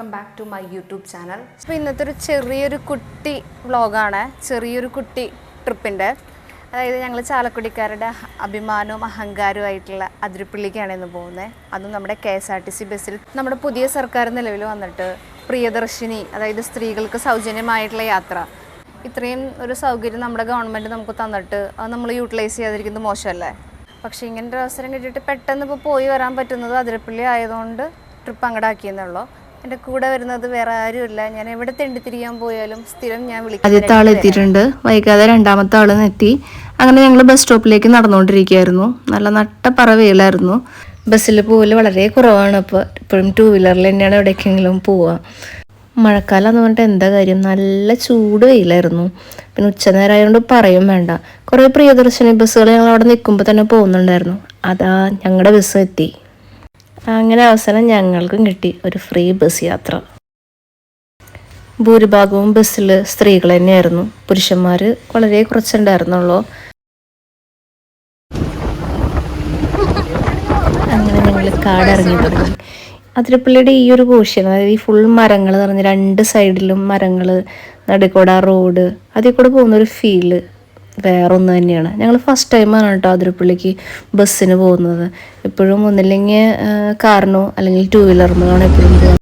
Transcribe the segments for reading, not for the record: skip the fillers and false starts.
Welcome back to my YouTube channel. അപ്പോൾ ഇന്നത്തെ ഒരു ചെറിയൊരു കുട്ടി വ്ളോഗാണ്, ചെറിയൊരു കുട്ടി ട്രിപ്പിൻ്റെ. അതായത് ഞങ്ങൾ ചാലക്കുടിക്കാരുടെ അഭിമാനവും അഹങ്കാരവുമായിട്ടുള്ള അതിരപ്പള്ളിക്കാണ് ഇന്ന് പോകുന്നത്. അതും നമ്മുടെ KSRTC ബസ്സിൽ. നമ്മുടെ പുതിയ സർക്കാർ നിലവിൽ വന്നിട്ട് പ്രിയദർശിനി, അതായത് സ്ത്രീകൾക്ക് സൗജന്യമായിട്ടുള്ള യാത്ര, ഇത്രയും ഒരു സൗകര്യം നമ്മുടെ ഗവൺമെൻറ് നമുക്ക് തന്നിട്ട് അത് നമ്മൾ യൂട്ടിലൈസ് ചെയ്യാതിരിക്കുന്നത് മോശമല്ലേ? പക്ഷേ ഇങ്ങനൊരു അവസരം കിട്ടിയിട്ട് പെട്ടെന്ന് ഇപ്പോൾ പോയി വരാൻ പറ്റുന്നത് അതിരപ്പള്ളി ആയതുകൊണ്ട് ട്രിപ്പ് അങ്ങടാക്കിയെന്നുള്ളൂ. എൻ്റെ കൂടെ വരുന്നത് വേറെ ആരുമില്ല. ഞാൻ എവിടെ തെണ്ടിത്തിരിയാൻ പോയാലും സ്ഥിരം ഞാൻ വിളിക്കും. ആദ്യത്തെ ആൾ എത്തിയിട്ടുണ്ട്, വൈകാതെ രണ്ടാമത്തെ ആൾ എത്തി. അങ്ങനെ ഞങ്ങൾ ബസ് സ്റ്റോപ്പിലേക്ക് നടന്നുകൊണ്ടിരിക്കുകയായിരുന്നു. നല്ല നട്ടപ്പറ വെയിലായിരുന്നു. ബസ്സിൽ പോകൽ വളരെ കുറവാണ്. ഇപ്പോൾ ഇപ്പോഴും 2 വീലറിൽ തന്നെയാണ് എവിടേക്കെങ്കിലും പോവുക. മഴക്കാലം എന്ന് പറഞ്ഞിട്ട് എന്താ കാര്യം, നല്ല ചൂട് വെയിലായിരുന്നു. പിന്നെ ഉച്ചനേരമായതുകൊണ്ട് പറയും വേണ്ട. കുറേ പ്രിയദർശിനി ബസ്സുകൾ ഞങ്ങൾ അവിടെ നിൽക്കുമ്പോൾ തന്നെ പോകുന്നുണ്ടായിരുന്നു. അതാ ഞങ്ങളുടെ ബസ് എത്തി. അങ്ങനെ അവസാനം ഞങ്ങൾക്കും കിട്ടി ഒരു ഫ്രീ ബസ് യാത്ര. ഭൂരിഭാഗവും ബസ്സിൽ സ്ത്രീകൾ തന്നെയായിരുന്നു, പുരുഷന്മാർ വളരെ കുറച്ചുണ്ടായിരുന്നുള്ളൂ. അങ്ങനെ ഞങ്ങൾ കാടിറങ്ങി തുടങ്ങി. അതിരപ്പള്ളിയുടെ ഈ ഒരു പോർഷൻ, അതായത് ഈ ഫുൾ മരങ്ങൾ നിറഞ്ഞ് 2 സൈഡിലും മരങ്ങൾ, നടുക്കൂടെ റോഡ്, അതിൽ കൂടെ പോകുന്നൊരു ഫീല് വേറെ ഒന്ന് തന്നെയാണ്. ഞങ്ങൾ ഫസ്റ്റ് ടൈമാണ് കേട്ടോ അതിരപ്പള്ളിക്ക് ബസ്സിന് പോകുന്നത്. എപ്പോഴും ഒന്നില്ലെങ്കിൽ കാറിനോ അല്ലെങ്കിൽ 2 വീലറിനോ എപ്പോഴും പോകുന്നത്.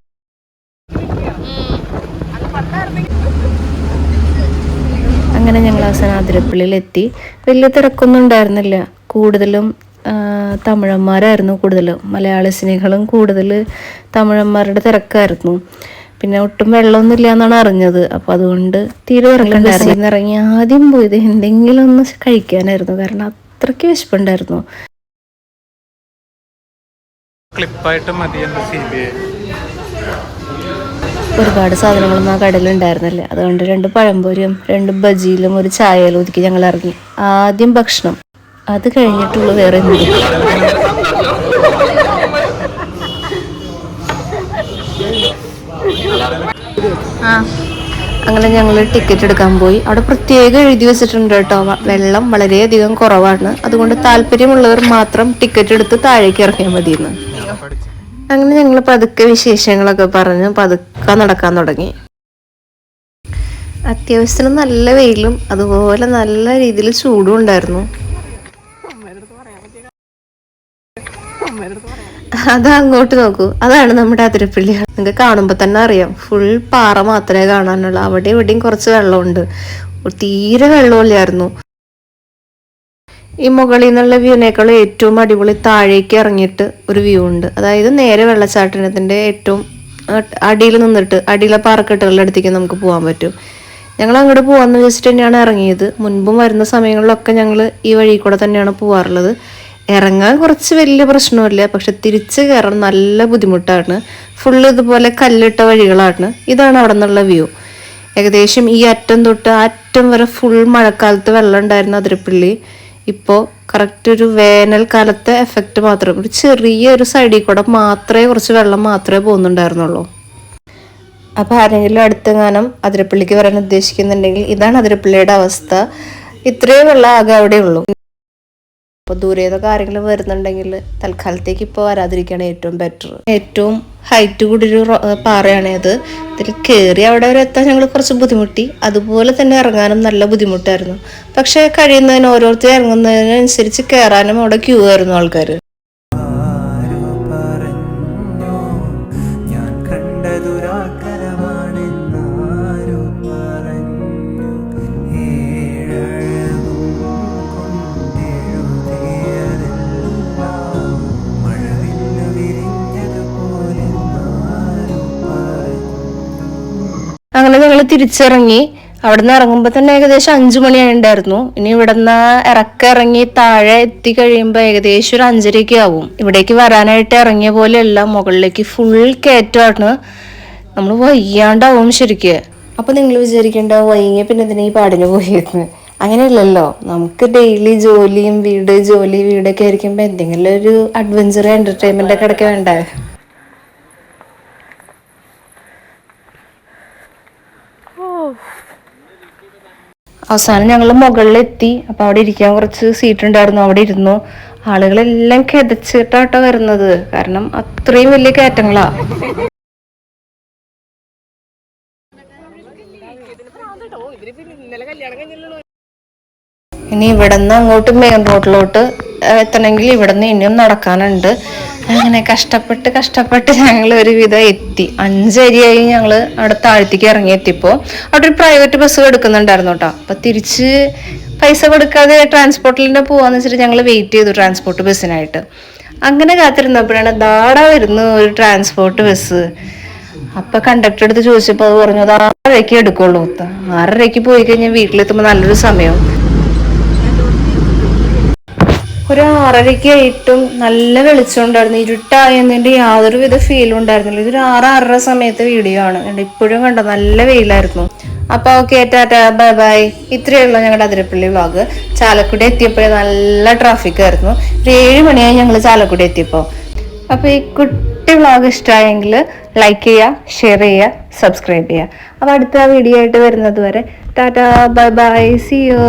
അങ്ങനെ ഞങ്ങൾ അവസാനം അതിരപ്പള്ളിയിലെത്തി. വലിയ തിരക്കൊന്നും ഉണ്ടായിരുന്നില്ല. കൂടുതലും തമിഴന്മാരായിരുന്നു, കൂടുതൽ മലയാളി സ്നേഹികളും കൂടുതൽ തമിഴന്മാരുടെ തിരക്കായിരുന്നു. പിന്നെ ഒട്ടും വെള്ളമൊന്നുമില്ല എന്നാണ് അറിഞ്ഞത്. അപ്പോൾ അതുകൊണ്ട് തീരെ ഇറങ്ങി ആദ്യം പോയത് എന്തെങ്കിലും ഒന്ന് കഴിക്കാനായിരുന്നു, കാരണം അത്രയ്ക്ക് വിശപ്പുണ്ടായിരുന്നു. ഒരുപാട് സാധനങ്ങളൊന്നും ആ കടയിലുണ്ടായിരുന്നില്ല. അതുകൊണ്ട് 2 പഴംപൊരിയും 2 ബജിയിലും ഒരു ചായയിലും ഒതുക്കി ഞങ്ങൾ ഇറങ്ങി. ആദ്യം ഭക്ഷണം, അത് കഴിഞ്ഞിട്ടുള്ളൂ വേറെ എന്തെങ്കിലും. അങ്ങനെ ഞങ്ങൾ ടിക്കറ്റ് എടുക്കാൻ പോയി. അവിടെ പ്രത്യേകം എഴുതി വെച്ചിട്ടുണ്ട് കേട്ടോ, വെള്ളം വളരെയധികം കുറവാണ്, അതുകൊണ്ട് താല്പര്യമുള്ളവർ മാത്രം ടിക്കറ്റ് എടുത്ത് താഴേക്ക് ഇറങ്ങിയാൽ മതിയെന്ന്. അങ്ങനെ ഞങ്ങൾ പതുക്കെ വിശേഷങ്ങളൊക്കെ പറഞ്ഞ് പതുക്കെ നടക്കാൻ തുടങ്ങി. അത്യാവശ്യത്തിന് നല്ല വെയിലും അതുപോലെ നല്ല രീതിയിൽ ചൂടും ഉണ്ടായിരുന്നു. അത് അങ്ങോട്ട് നോക്കൂ, അതാണ് നമ്മുടെ അതിരപ്പള്ളി. നിങ്ങൾക്ക് കാണുമ്പോൾ തന്നെ അറിയാം, ഫുൾ പാറ മാത്രമേ കാണാനുള്ളൂ. അവിടെ ഇവിടെയും കുറച്ച് വെള്ളമുണ്ട്, തീരെ വെള്ളമില്ലായിരുന്നു. ഈ മുകളിൽ നിന്നുള്ള വ്യൂവിനേക്കാളും ഏറ്റവും അടിപൊളി താഴേക്ക് ഇറങ്ങിയിട്ട് ഒരു വ്യൂ ഉണ്ട്. അതായത് നേരെ വെള്ളച്ചാട്ടത്തിന്റെ ഏറ്റവും അടിയിൽ നിന്നിട്ട് അടിയിലെ പാറക്കെട്ടുകളുടെ അടുത്തേക്ക് നമുക്ക് പോകാൻ പറ്റും. ഞങ്ങൾ അങ്ങോട്ട് പോകാമെന്ന് വെച്ചിട്ട് തന്നെയാണ് ഇറങ്ങിയത്. മുൻപും വരുന്ന സമയങ്ങളിലൊക്കെ ഞങ്ങൾ ഈ വഴി കൂടെ തന്നെയാണ് പോകാറുള്ളത്. ഇറങ്ങാൻ കുറച്ച് വലിയ പ്രശ്നമില്ല, പക്ഷെ തിരിച്ച് കയറാൻ നല്ല ബുദ്ധിമുട്ടാണ്. ഫുള്ള് ഇതുപോലെ കല്ലിട്ട വഴികളാണ്. ഇതാണ് അവിടെ നിന്നുള്ള വ്യൂ. ഏകദേശം ഈ അറ്റം തൊട്ട് അറ്റം വരെ ഫുൾ മഴക്കാലത്ത് വെള്ളം ഉണ്ടായിരുന്ന അതിരപ്പള്ളി ഇപ്പോൾ കറക്റ്റ് ഒരു വേനൽക്കാലത്തെ എഫക്റ്റ് മാത്രം, ഒരു ചെറിയൊരു സൈഡിൽ കൂടെ മാത്രമേ കുറച്ച് വെള്ളം മാത്രമേ പോകുന്നുണ്ടായിരുന്നുള്ളൂ. അപ്പോൾ ആരെങ്കിലും അടുത്തെങ്ങാനും അതിരപ്പള്ളിക്ക് വരാൻ ഉദ്ദേശിക്കുന്നുണ്ടെങ്കിൽ ഇതാണ് അതിരപ്പള്ളിയുടെ അവസ്ഥ. ഇത്രയും വെള്ളം ആകെ അവിടെ ഉള്ളൂ. അപ്പോൾ ദൂരേതൊക്കെ ആരെങ്കിലും വരുന്നുണ്ടെങ്കിൽ തൽക്കാലത്തേക്ക് ഇപ്പോൾ വരാതിരിക്കുകയാണ് ഏറ്റവും ബെറ്റർ. ഏറ്റവും ഹൈറ്റ് കൂടിയൊരു പാറയാണ് അത്. ഇതിൽ കയറി അവിടെ വരെ എത്താൻ ഞങ്ങൾ കുറച്ച് ബുദ്ധിമുട്ടി. അതുപോലെ തന്നെ ഇറങ്ങാനും നല്ല ബുദ്ധിമുട്ടായിരുന്നു. പക്ഷേ കഴിയുന്നതിന് ഓരോരുത്തർ ഇറങ്ങുന്നതിനനുസരിച്ച് കയറാനും അവിടെ ക്യൂ ആയിരുന്നു ആൾക്കാർ. അങ്ങനെ ഞങ്ങൾ തിരിച്ചിറങ്ങി. അവിടെ നിന്ന് ഇറങ്ങുമ്പോൾ തന്നെ ഏകദേശം 5 മണിയായിട്ടുണ്ടായിരുന്നു. ഇനി ഇവിടെ നിന്ന് ഇറങ്ങി താഴെ എത്തി കഴിയുമ്പോൾ ഏകദേശം ഒരു 5:30 ആവും. ഇവിടേക്ക് വരാനായിട്ട് ഇറങ്ങിയ പോലെയല്ല, മുകളിലേക്ക് ഫുൾ കയറ്റമാണ്. നമ്മൾ വയ്യാണ്ടാവും ശരിക്കും. അപ്പോൾ നിങ്ങൾ വിചാരിക്കേണ്ട വൈകിയ പിന്നെ ഇതിനെ ഈ പാടിന് പോയിരുന്നു. അങ്ങനെയല്ലല്ലോ, നമുക്ക് ഡെയിലി ജോലിയും വീടൊക്കെ ആയിരിക്കുമ്പോൾ എന്തെങ്കിലും ഒരു അഡ്വഞ്ചർ എന്റർടൈൻമെന്റ് ഒക്കെ ഇടയ്ക്ക് വേണ്ടേ. അവസാനം ഞങ്ങൾ മുകളിലെത്തി. അപ്പോൾ അവിടെ ഇരിക്കാൻ കുറച്ച് സീറ്റ് ഉണ്ടായിരുന്നു, അവിടെ ഇരുന്നു. ആളുകളെല്ലാം കിതച്ചിട്ടാട്ടോ വരുന്നത്, കാരണം അത്രയും വലിയ കയറ്റങ്ങളാ. ഇനി ഇവിടെ നിന്ന് അങ്ങോട്ട് മെയിൻ റോഡിലോട്ട് എത്തണമെങ്കിൽ ഇവിടെ നിന്ന് ഇനിയും നടക്കാനുണ്ട്. അങ്ങനെ കഷ്ടപ്പെട്ട് ഞങ്ങൾ ഒരുവിധം എത്തി. 5 അരിയായി ഞങ്ങൾ അവിടെ താഴത്തേക്ക് ഇറങ്ങി എത്തിയപ്പോൾ അവിടെ ഒരു പ്രൈവറ്റ് ബസ് എടുക്കുന്നുണ്ടായിരുന്നു കേട്ടോ. അപ്പൊ തിരിച്ച് പൈസ കൊടുക്കാതെ ട്രാൻസ്പോർട്ടിൽ പോവാന്ന് വെച്ചിട്ട് ഞങ്ങൾ വെയിറ്റ് ചെയ്തു ട്രാൻസ്പോർട്ട് ബസ്സിനായിട്ട്. അങ്ങനെ കാത്തിരുന്നപ്പോഴാണ് ദാടാ വരുന്നു ഒരു ട്രാൻസ്പോർട്ട് ബസ്. അപ്പൊ കണ്ടക്ടർ അടുത്ത് ചോദിച്ചപ്പോൾ അത് പറഞ്ഞു അത് 6:30 എടുക്കുള്ളൂ. 6:30 പോയി കഴിഞ്ഞാൽ വീട്ടിലെത്തുമ്പോൾ നല്ലൊരു സമയം. ഒരു 6:30 ആയിട്ടും നല്ല വെളിച്ചമുണ്ടായിരുന്നു. ഇരുട്ടായതിന്റെ യാതൊരുവിധ ഫീലും ഉണ്ടായിരുന്നില്ല. ഇതൊരു 6-6:30 സമയത്ത് വീഡിയോ ആണ്. ഇപ്പോഴും കണ്ടോ നല്ല വെയിലായിരുന്നു. അപ്പൊ ഓക്കെ, ടാറ്റാ, ബൈ ബൈ. ഇത്രയേ ഉള്ളൂ ഞങ്ങളുടെ അതിരപ്പള്ളി വ്ളോഗ്. ചാലക്കുടി എത്തിയപ്പോഴേ നല്ല ട്രാഫിക് ആയിരുന്നു. ഒരു 7 മണിയായി ഞങ്ങൾ ചാലക്കുടി എത്തിയപ്പോൾ. അപ്പൊ ഈ കുട്ടി വ്ളോഗ് ഇഷ്ടമായെങ്കിൽ ലൈക്ക് ചെയ്യുക, ഷെയർ ചെയ്യുക, സബ്സ്ക്രൈബ് ചെയ്യുക. അപ്പൊ അടുത്ത വീഡിയോ ആയിട്ട് വരുന്നത് വരെ tata, bye bye, see U.